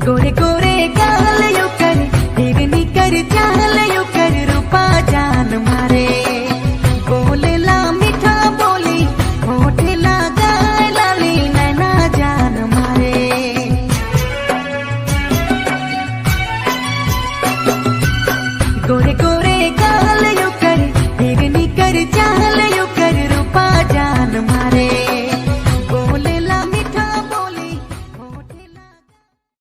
गोरे गोरे गाल यो कर हिरनी कर चाल यो कर रूपा जान मारे बोलेला मीठा बोली होठला गाय लाली नैना जान मारे गोरे गोरे गाल यो कर हिरनी कर चाल यो कर